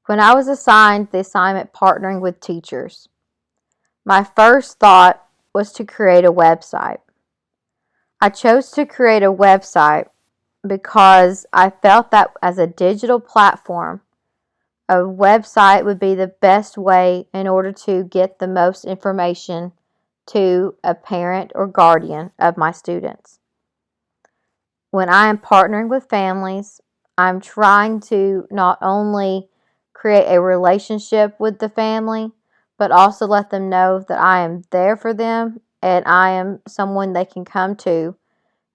When I was assigned the assignment partnering with teachers, my first thought was to create a website. I chose to create a website because I felt that as a digital platform, a website would be the best way in order to get the most information to a parent or guardian of my students. When I am partnering with families, I'm trying to not only create a relationship with the family, but also let them know that I am there for them and I am someone they can come to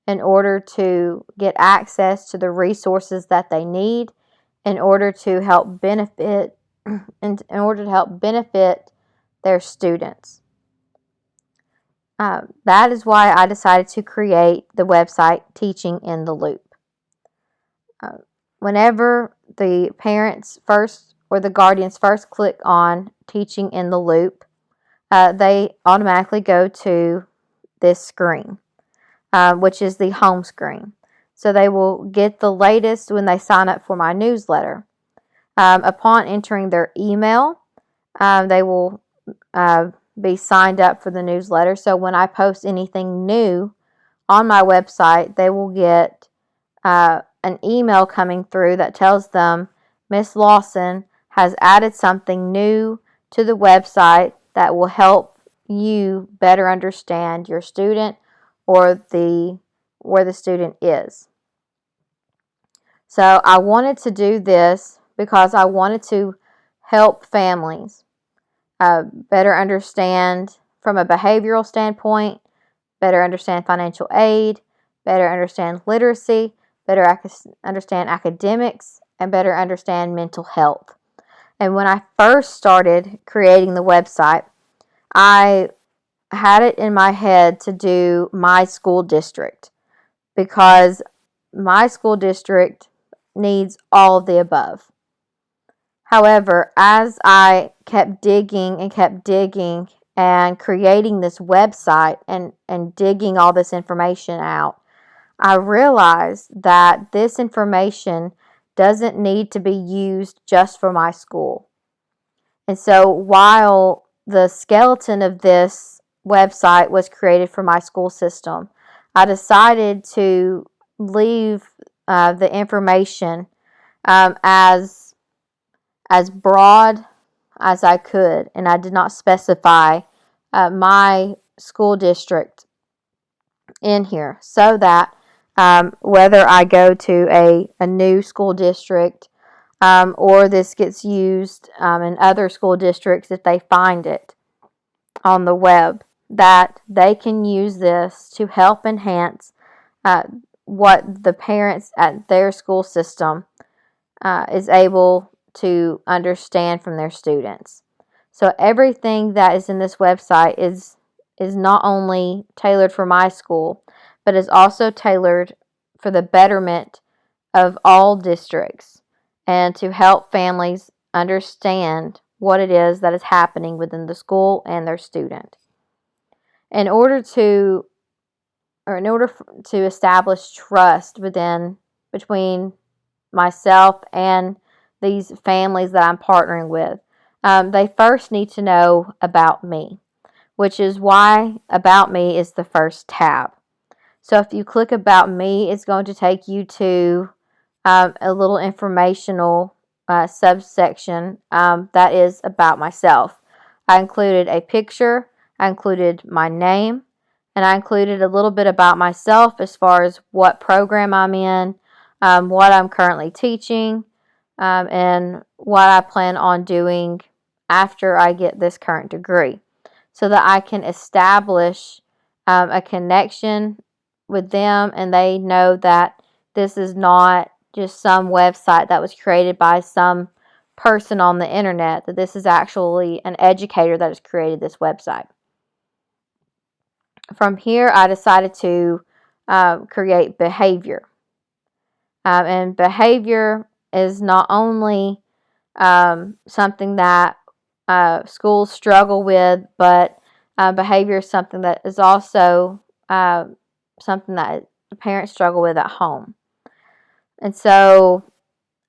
in order to get access to the resources that they need in order to help benefit their students. That is why I decided to create the website Teaching in the Loop. Whenever the parents first or the guardians first click on Teaching in the Loop, they automatically go to this screen, which is the home screen. So they will get the latest when they sign up for my newsletter. Upon entering their email, they will be signed up for the newsletter. So when I post anything new on my website, they will get an email coming through that tells them Miss Lawson has added something new to the website that will help you better understand your student or where the student is. So I wanted to do this because I wanted to help families better understand from a behavioral standpoint, better understand financial aid, better understand literacy, better understand academics, and better understand mental health. And when I first started creating the website, I had it in my head to do my school district because my school district needs all of the above. However, as I kept digging and creating this website and digging all this information out, I realized that this information doesn't need to be used just for my school. And so while the skeleton of this website was created for my school system, I decided to leave the information as broad as I could, and I did not specify my school district in here so that whether I go to a new school district or this gets used in other school districts if they find it on the web, that they can use this to help enhance what the parents at their school system is able to understand from their students. So everything that is in this website is not only tailored for my school, but is also tailored for the betterment of all districts and to help families understand what it is that is happening within the school and their student. In order to establish trust between myself and these families that I'm partnering with, they first need to know about me, which is why About Me is the first tab. So if you click About Me, it's going to take you to a little informational subsection that is about myself. I included a picture, I included my name, and I included a little bit about myself as far as what program I'm in, what I'm currently teaching, and what I plan on doing after I get this current degree, so that I can establish a connection with them and they know that this is not just some website that was created by some person on the internet, that this is actually an educator that has created this website. From here, I decided to create behavior. And behavior is not only something that schools struggle with, but behavior is something that is also something that parents struggle with at home. And so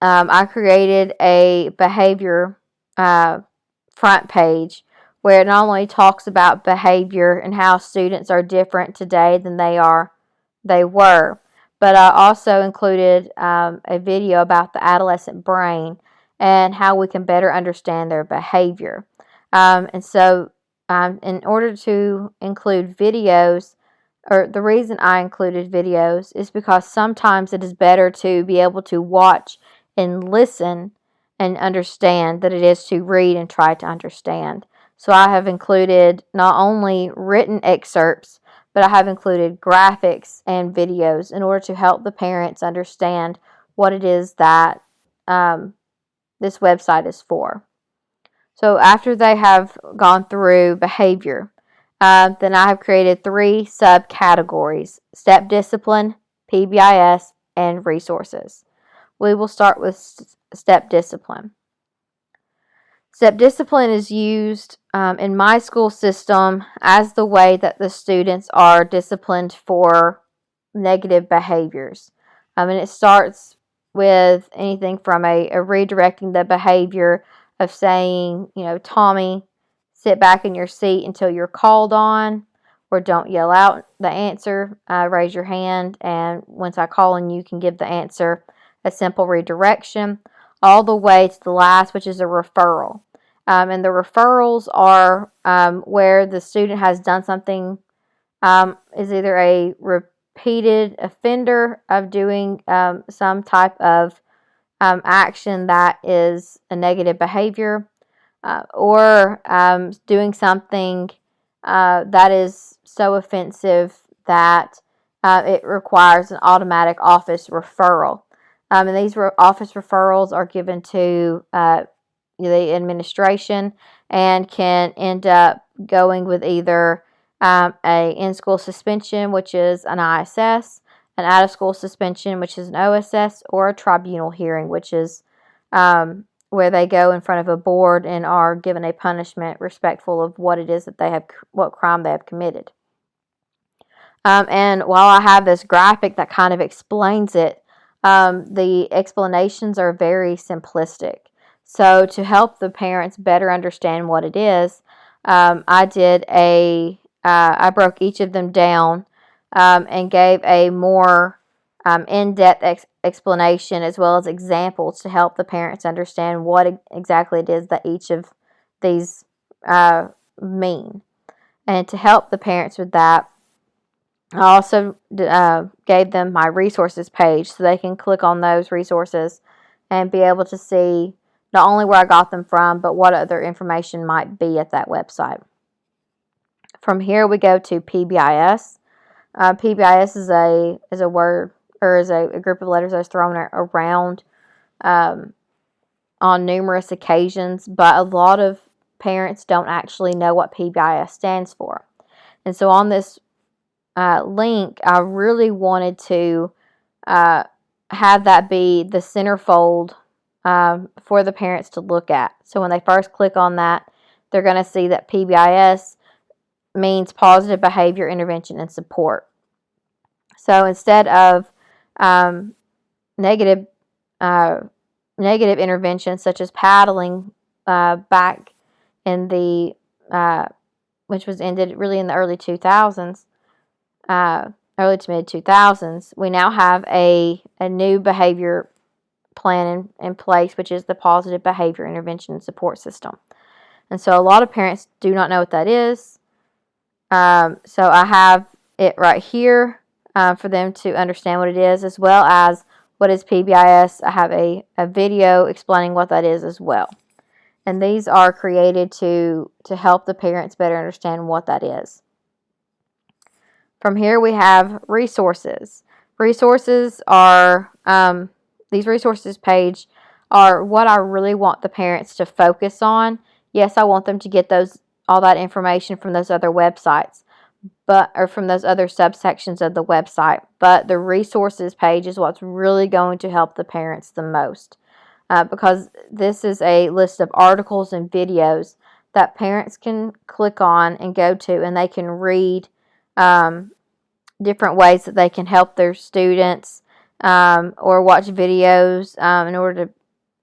I created a behavior front page where it not only talks about behavior and how students are different today than they were, but I also included a video about the adolescent brain and how we can better understand their behavior. In order to include videos, or the reason I included videos is because sometimes it is better to be able to watch and listen and understand than it is to read and try to understand. So I have included not only written excerpts, but I have included graphics and videos in order to help the parents understand what it is that this website is for. So after they have gone through behavior, then I have created 3 subcategories: step discipline, PBIS, and resources. We will start with step discipline. Step discipline is used in my school system as the way that the students are disciplined for negative behaviors. And it starts with anything from a redirecting the behavior of saying, Tommy, sit back in your seat until you're called on, or don't yell out the answer, raise your hand, and once I call on you, can give the answer. A simple redirection, all the way to the last, which is a referral. And the referrals are where the student has done something, is either a repeated offender of doing some type of action that is a negative behavior, or doing something that is so offensive that it requires an automatic office referral. And these office referrals are given to the administration and can end up going with either a in-school suspension, which is an ISS, an out-of-school suspension, which is an OSS, or a tribunal hearing, which is where they go in front of a board and are given a punishment respectful of what it is that what crime they have committed. And while I have this graphic that kind of explains it, the explanations are very simplistic. So to help the parents better understand what it is, I broke each of them down and gave a more in-depth explanation as well as examples to help the parents understand what exactly it is that each of these mean. And to help the parents with that, I also gave them my resources page so they can click on those resources and be able to see not only where I got them from, but what other information might be at that website. From here, we go to PBIS. PBIS is a word, or is a group of letters that's thrown around on numerous occasions, but a lot of parents don't actually know what PBIS stands for. And so on this link, I really wanted to have that be the centerfold for the parents to look at. So when they first click on that, they're going to see that PBIS means positive behavior intervention and support. So instead of negative interventions such as paddling back in the which was ended really in the early 2000s, early to mid 2000s, we now have a new behavior plan in place, which is the positive behavior intervention and support system. And so a lot of parents do not know what that is. So I have it right here for them to understand what it is, as well as what is PBIS. I have a video explaining what that is as well. And these are created to help the parents better understand what that is. From here we have resources. Resources are, these resources page are what I really want the parents to focus on. Yes, I want them to get all that information from those other websites, or from those other subsections of the website. But the resources page is what's really going to help the parents the most, because this is a list of articles and videos that parents can click on and go to, and they can read different ways that they can help their students or watch videos in order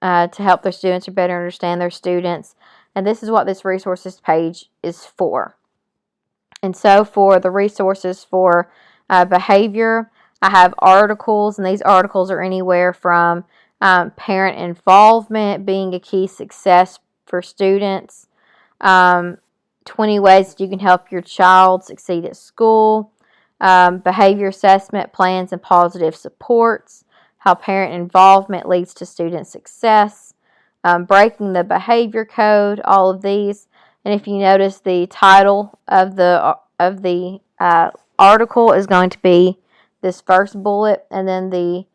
to help their students or better understand their students. And this is what this resources page is for. And so for the resources for behavior, I have articles, and these articles are anywhere from parent involvement being a key success for students, 20 ways you can help your child succeed at school, behavior assessment plans and positive supports, how parent involvement leads to student success, breaking the behavior code, all of these. And if you notice, the title of the article is going to be this first bullet, and then the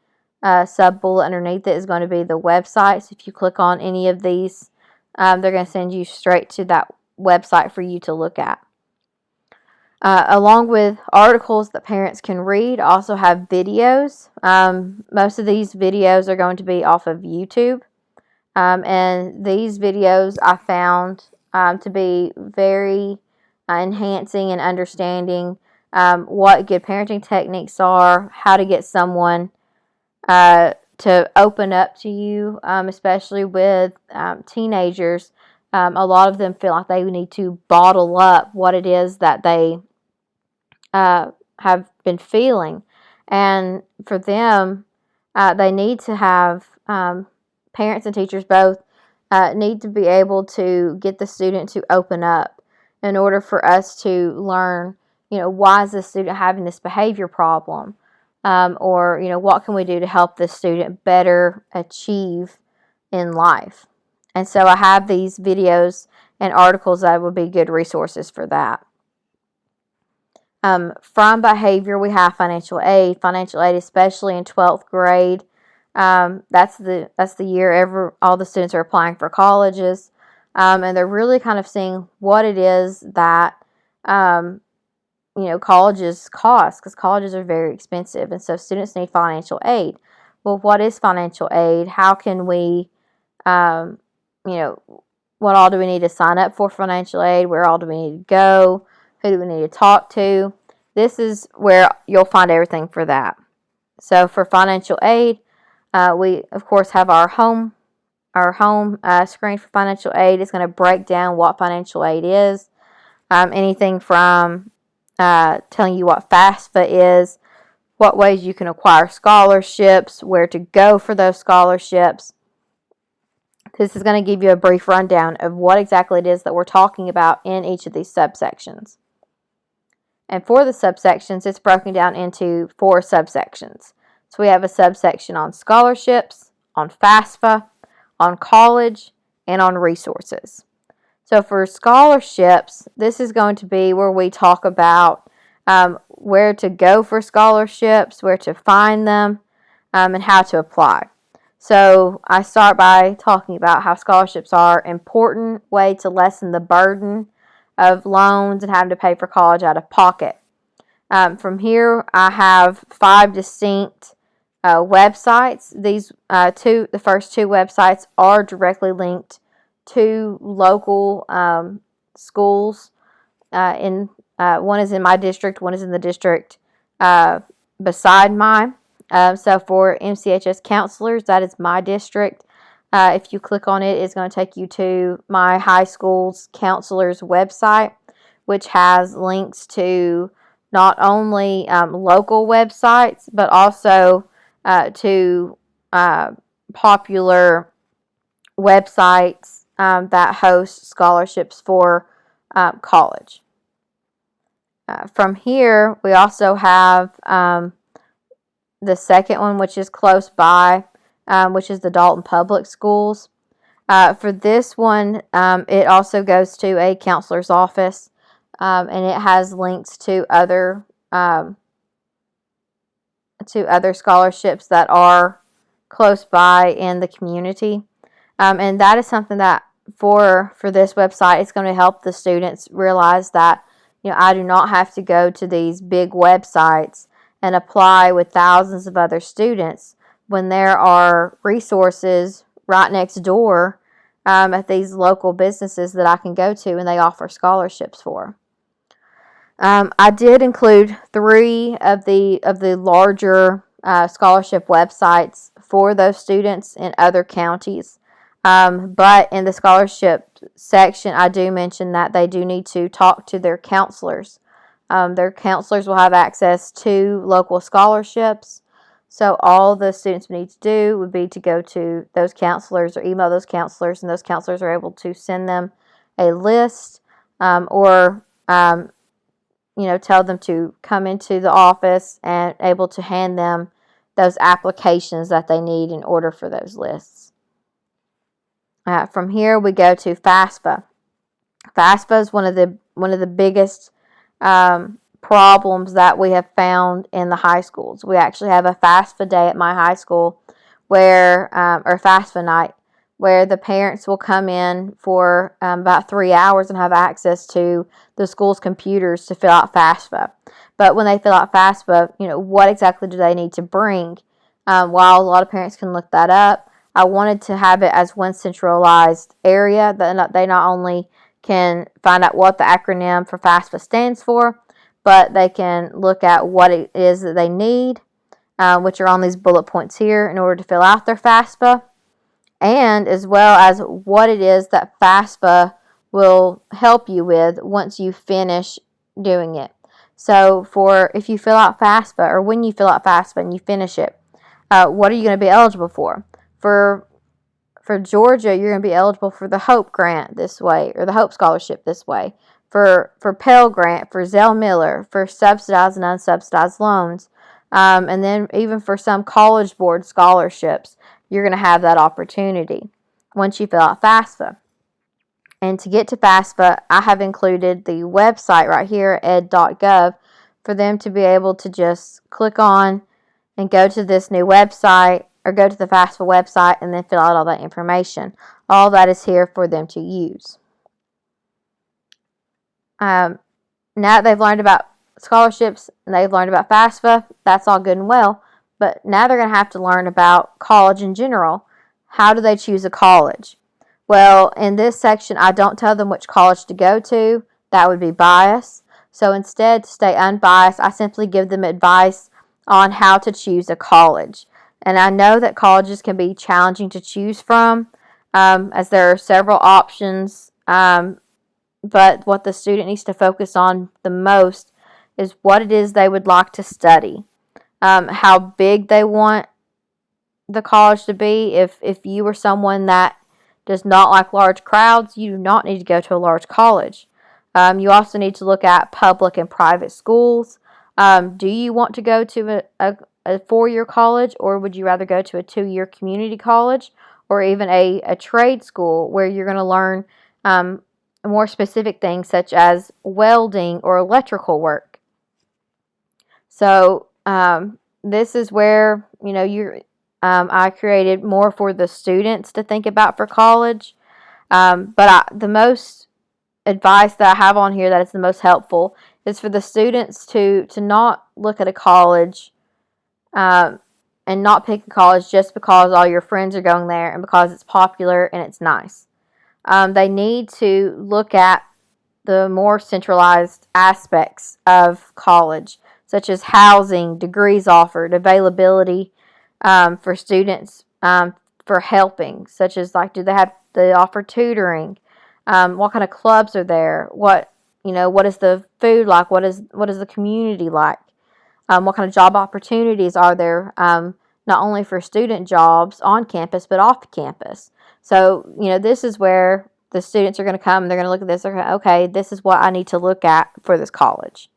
sub bullet underneath it is going to be the website. So if you click on any of these, they're going to send you straight to that website for you to look at. Along with articles that parents can read, I also have videos. Most of these videos are going to be off of YouTube. And these videos I found to be very enhancing and understanding what good parenting techniques are, how to get someone to open up to you, especially with teenagers. A lot of them feel like they need to bottle up what it is that they have been feeling. And for them, they need to have parents and teachers both need to be able to get the student to open up in order for us to learn, why is this student having this behavior problem? Or, what can we do to help the student better achieve in life? And so I have these videos and articles that would be good resources for that. From behavior, we have financial aid. Financial aid, especially in 12th grade, that's the year all the students are applying for colleges, and they're really kind of seeing what it is that colleges cost, because colleges are very expensive, and so students need financial aid. Well, what is financial aid? How can we, what all do we need to sign up for financial aid? Where all do we need to go? Who do we need to talk to? This is where you'll find everything for that. So for financial aid, we of course have our home screen for financial aid. It's going to break down what financial aid is. Anything from telling you what FAFSA is, what ways you can acquire scholarships, where to go for those scholarships. This is going to give you a brief rundown of what exactly it is that we're talking about in each of these subsections. And for the subsections, it's broken down into 4 subsections. So we have a subsection on scholarships, on FAFSA, on college, and on resources. So for scholarships, this is going to be where we talk about where to go for scholarships, where to find them, and how to apply. So I start by talking about how scholarships are an important way to lessen the burden of loans and having to pay for college out of pocket. From here, I have 5 distinct websites. These the first 2 websites are directly linked to local schools. One is in my district, one is in the district beside mine. So for MCHS counselors, that is my district. If you click on it, it's going to take you to my high school's counselor's website, which has links to not only local websites, but also to popular websites that host scholarships for college. From here, we also have the second one, which is close by, which is the Dalton Public Schools. For this one, it also goes to a counselor's office, and it has links to other scholarships that are close by in the community. And that is something that for this website, it's going to help the students realize that, I do not have to go to these big websites and apply with thousands of other students when there are resources right next door at these local businesses that I can go to and they offer scholarships for. I did include 3 of the larger scholarship websites for those students in other counties. But in the scholarship section, I do mention that they do need to talk to their counselors. Their counselors will have access to local scholarships. So all the students need to do would be to go to those counselors or email those counselors, and those counselors are able to send them a list or tell them to come into the office and able to hand them those applications that they need in order for those lists. From here, we go to FAFSA. FAFSA is one of the biggest problems that we have found in the high schools. We actually have a FAFSA day at my high school or FAFSA night, where the parents will come in for about 3 hours and have access to the school's computers to fill out FAFSA. But when they fill out FAFSA, what exactly do they need to bring? While a lot of parents can look that up, I wanted to have it as one centralized area that they not only can find out what the acronym for FAFSA stands for, but they can look at what it is that they need, which are on these bullet points here, in order to fill out their FAFSA, and as well as what it is that FAFSA will help you with once you finish doing it. So if you fill out FAFSA, or when you fill out FAFSA and you finish it, what are you going to be eligible for? For Georgia, you're going to be eligible for the Hope Grant this way, or the Hope Scholarship this way. For Pell Grant, for Zell Miller, for subsidized and unsubsidized loans, and then even for some College Board scholarships, you're going to have that opportunity once you fill out FAFSA. And to get to FAFSA, I have included the website right here, ed.gov, for them to be able to just click on and go to this new website, or go to the FAFSA website and then fill out all that information. All that is here for them to use. Now that they've learned about scholarships and they've learned about FAFSA, that's all good and well. But now they're going to have to learn about college in general. How do they choose a college? Well, in this section, I don't tell them which college to go to. That would be bias. So instead, to stay unbiased, I simply give them advice on how to choose a college. And I know that colleges can be challenging to choose from, as there are several options. But what the student needs to focus on the most is what it is they would like to study, how big they want the college to be. If you are someone that does not like large crowds, you do not need to go to a large college. You also need to look at public and private schools. Do you want to go to a 4-year college, or would you rather go to a 2-year community college, or even a trade school where you're going to learn more specific things such as welding or electrical work? So this is where I created more for the students to think about for college. But the most advice that I have on here that is the most helpful is for the students to not look at a college and not pick a college just because all your friends are going there and because it's popular and it's nice. They need to look at the more centralized aspects of college, such as housing, degrees offered, availability for students for helping, such as do they offer tutoring? What kind of clubs are there? What is the food like? What is the community like? What kind of job opportunities are there? Not only for student jobs on campus, but off campus. So, this is where the students are going to come and they're going to look at this. Okay, this is what I need to look at for this college.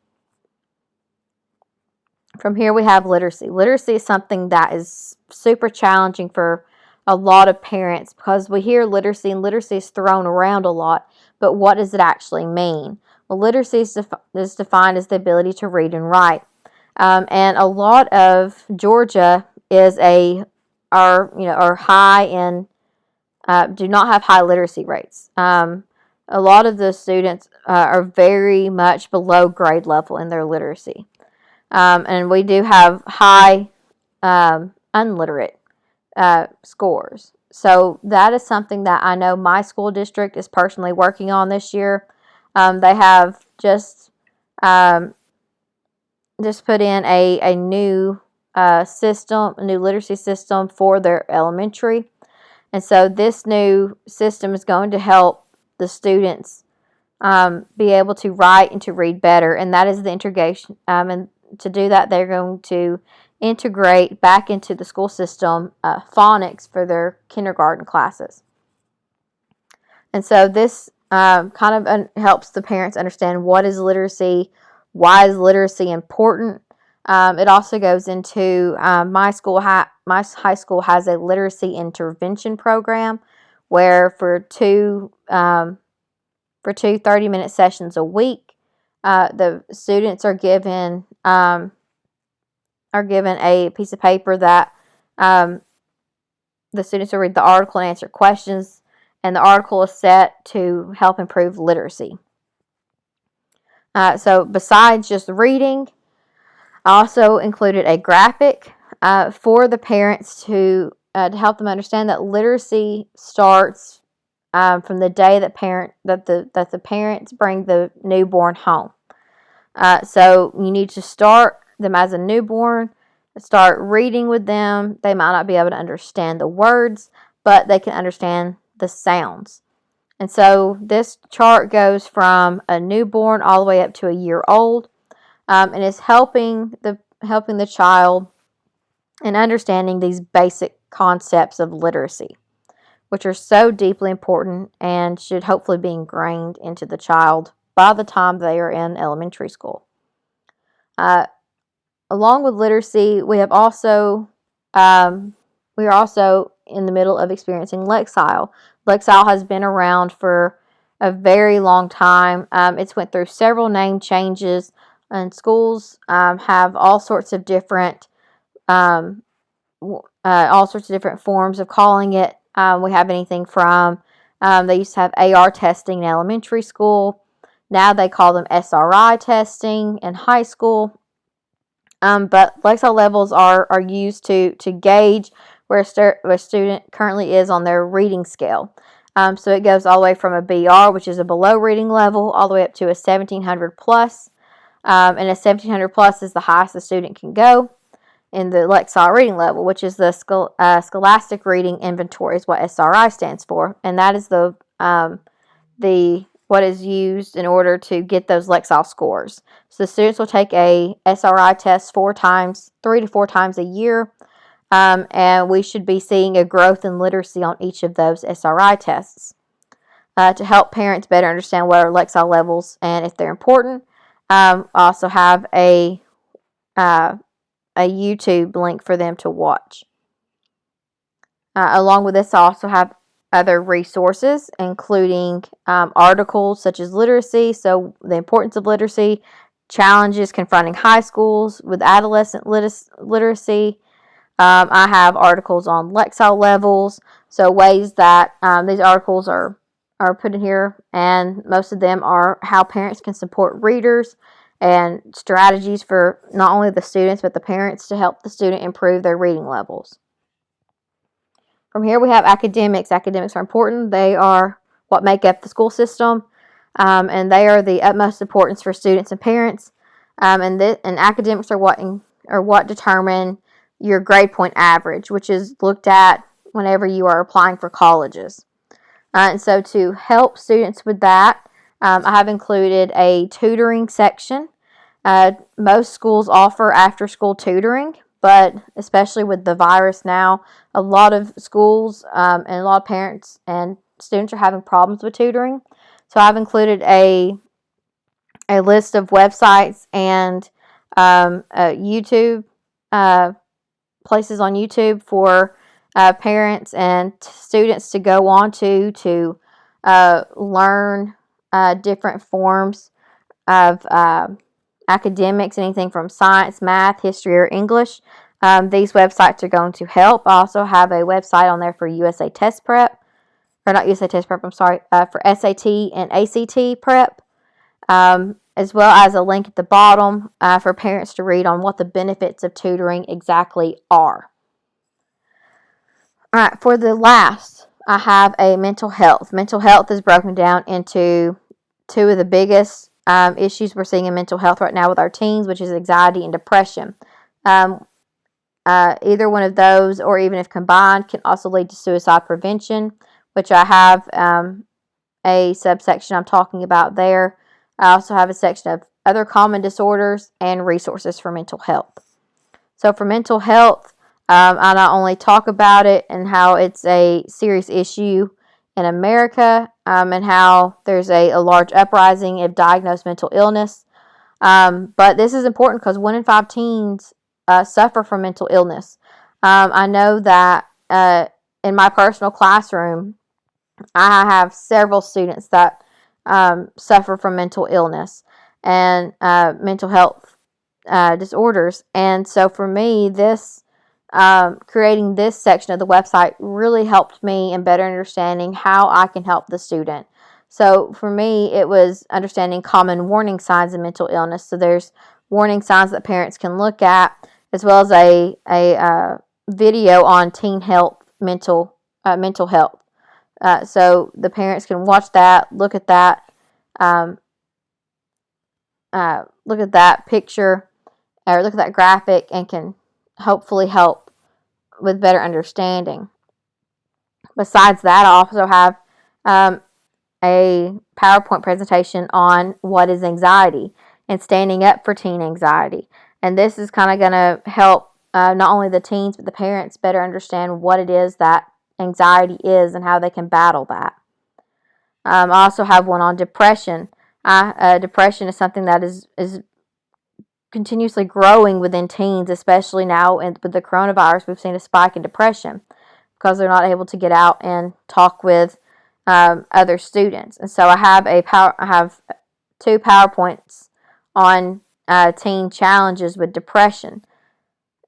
From here, we have literacy. Literacy is something that is super challenging for a lot of parents because we hear literacy, and literacy is thrown around a lot. But what does it actually mean? Well, literacy is defined as the ability to read and write. And a lot of Georgia are high in, do not have high literacy rates. A lot of the students are very much below grade level in their literacy. And we do have high unliterate scores. So that is something that I know my school district is personally working on this year. They have just put in a new system, a new literacy system for their elementary. And so this new system is going to help the students be able to write and to read better. And that is the integration. And to do that, they're going to integrate back into the school system phonics for their kindergarten classes. And so this kind of helps the parents understand what is literacy, why is literacy important. It also goes into my high school has a literacy intervention program where for two 30-minute sessions a week, the students are given a piece of paper that the students will read the article and answer questions. And the article is set to help improve literacy. So besides just reading, I also included a graphic for the parents to help them understand that literacy starts from the day that the parents bring the newborn home. So you need to start them as a newborn, start reading with them. They might not be able to understand the words, but they can understand the sounds. And so this chart goes from a newborn all the way up to a year old, and is helping the child in understanding these basic concepts of literacy, which are so deeply important and should hopefully be ingrained into the child by the time they are in elementary school. Along with literacy, we are also in the middle of experiencing Lexile. Lexile has been around for a very long time. It's went through several name changes, and schools have all sorts of different forms of calling it. We have anything from they used to have AR testing in elementary school. Now they call them SRI testing in high school. But Lexile levels are used to gauge where a student currently is on their reading scale. So it goes all the way from a BR, which is a below reading level, all the way up to a 1700 plus. And a 1700 plus is the highest the student can go in the Lexile reading level, which is the Scholastic Reading Inventory, is what SRI stands for. And that is the what is used in order to get those Lexile scores. So the students will take a SRI test 3 to 4 times a year. And we should be seeing a growth in literacy on each of those SRI tests. To help parents better understand what are Lexile levels and if they're important, I also have a YouTube link for them to watch. Along with this, I also have other resources, including articles such as literacy, so the importance of literacy, challenges confronting high schools with adolescent literacy. I have articles on Lexile levels, so ways that these articles are put in here, and most of them are how parents can support readers and strategies for not only the students but the parents to help the student improve their reading levels. From here we have academics. Academics are important. They are what make up the school system, and they are the utmost importance for students and parents. And academics are what determine your grade point average, which is looked at whenever you are applying for colleges. And so to help students with that, I have included a tutoring section. Most schools offer after-school tutoring, but especially with the virus now, a lot of schools and a lot of parents and students are having problems with tutoring. So I've included a list of websites and YouTube places on YouTube for parents and students to go on to learn different forms of academics, anything from science, math, history, or English. These websites are going to help. I also have a website on there for USA Test Prep, or not USA Test Prep, I'm sorry, for SAT and ACT Prep, as well as a link at the bottom for parents to read on what the benefits of tutoring exactly are. All right, for the last, I have a mental health. Mental health is broken down into 2 of the biggest issues we're seeing in mental health right now with our teens, which is anxiety and depression. either one of those, or even if combined, can also lead to suicide prevention, which I have a subsection I'm talking about there. I also have a section of other common disorders and resources for mental health. So for mental health, I not only talk about it and how it's a serious issue in America, and how there's a large uprising of diagnosed mental illness, but this is important because 1 in 5 teens suffer from mental illness. I know that in my personal classroom, I have several students that suffer from mental illness and mental health disorders. And so for me, this creating this section of the website really helped me in better understanding how I can help the student. So for me, it was understanding common warning signs of mental illness. So there's warning signs that parents can look at, as well as a video on teen health, mental health. So the parents can watch that, look at that picture, or look at that graphic, and can hopefully help with better understanding. Besides that, I also have a PowerPoint presentation on what is anxiety and standing up for teen anxiety. And this is kind of going to help not only the teens, but the parents better understand what it is that anxiety is and how they can battle that. I also have one on depression. Depression is something that is continuously growing within teens, especially now with the coronavirus. We've seen a spike in depression because they're not able to get out and talk with other students. And so I have 2 PowerPoints on teen challenges with depression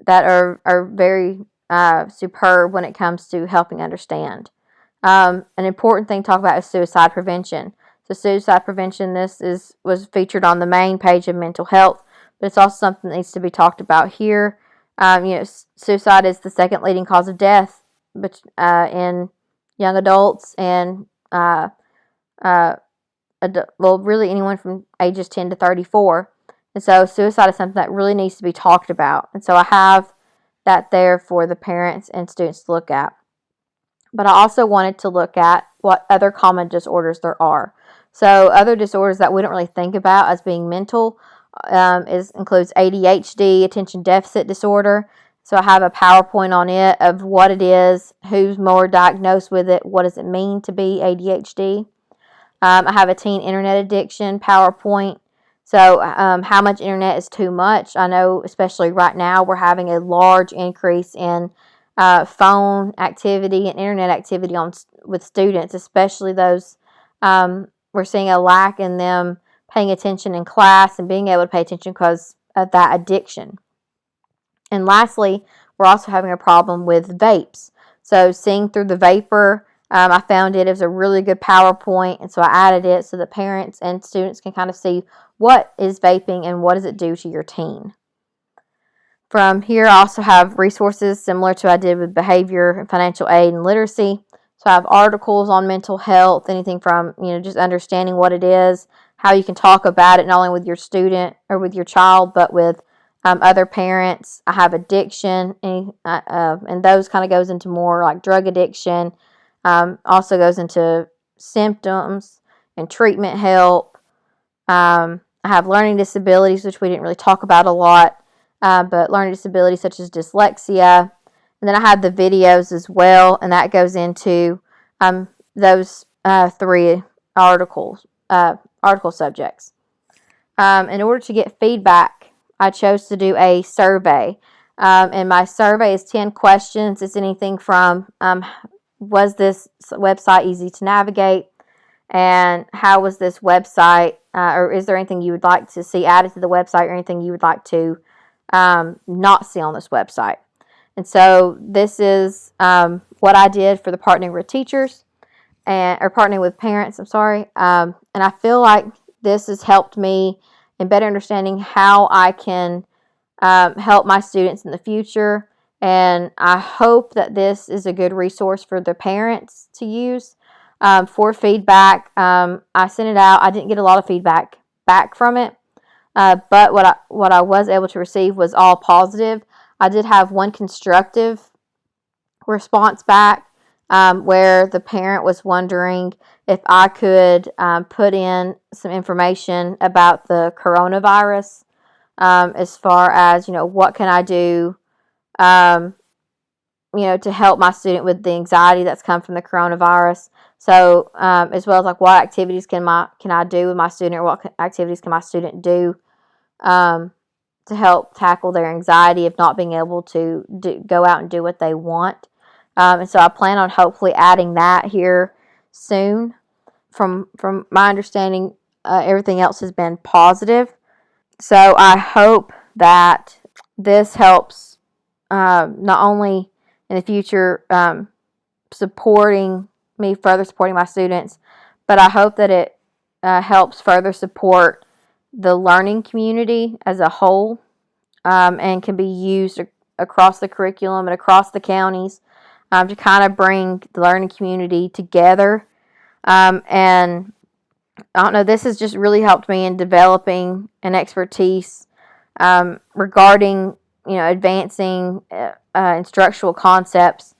that are very superb when it comes to helping understand. An important thing to talk about is suicide prevention. So suicide prevention, was featured on the main page of mental health, but it's also something that needs to be talked about here. Suicide is the second leading cause of death in young adults and really anyone from ages 10 to 34. And so suicide is something that really needs to be talked about. And so I have that there for the parents and students to look at. But I also wanted to look at what other common disorders there are. So other disorders that we don't really think about as being mental includes ADHD, attention deficit disorder. So I have a PowerPoint on it of what it is, who's more diagnosed with it, what does it mean to be ADHD. I have a teen internet addiction PowerPoint. So how much internet is too much? I know especially right now we're having a large increase in phone activity and internet activity with students, especially those we're seeing a lack in them paying attention in class and being able to pay attention because of that addiction. And lastly, we're also having a problem with vapes. So seeing through the vapor, I found it was a really good PowerPoint, and so I added it so that parents and students can kind of see what is vaping and what does it do to your teen. From here, I also have resources similar to what I did with behavior and financial aid and literacy. So I have articles on mental health, anything from just understanding what it is, how you can talk about it not only with your student or with your child, but with other parents. I have addiction, and those kind of goes into more like drug addiction. Also goes into symptoms and treatment help. I have learning disabilities, which we didn't really talk about a lot, but learning disabilities such as dyslexia. And then I have the videos as well, and that goes into those 3 article subjects. In order to get feedback, I chose to do a survey. And my survey is 10 questions. It's anything from was this website easy to navigate? And how was this website, or is there anything you would like to see added to the website, or anything you would like to not see on this website? And so this is what I did for the partnering with teachers or partnering with parents. And I feel like this has helped me in better understanding how I can help my students in the future. And I hope that this is a good resource for the parents to use for feedback. I sent it out. I didn't get a lot of feedback back from it, but what I was able to receive was all positive. I did have one constructive response back where the parent was wondering if I could put in some information about the coronavirus, as far as, what can I do, um, to help my student with the anxiety that's come from the coronavirus. So, as well as like what activities can I do with my student, or what activities can my student do to help tackle their anxiety of not being able to go out and do what they want. And so I plan on hopefully adding that here soon. From my understanding, everything else has been positive. So I hope that this helps, not only in the future, further supporting my students, but I hope that it helps further support the learning community as a whole, and can be used across the curriculum and across the counties, to kind of bring the learning community together. And I don't know, this has just really helped me in developing an expertise regarding, advancing instructional concepts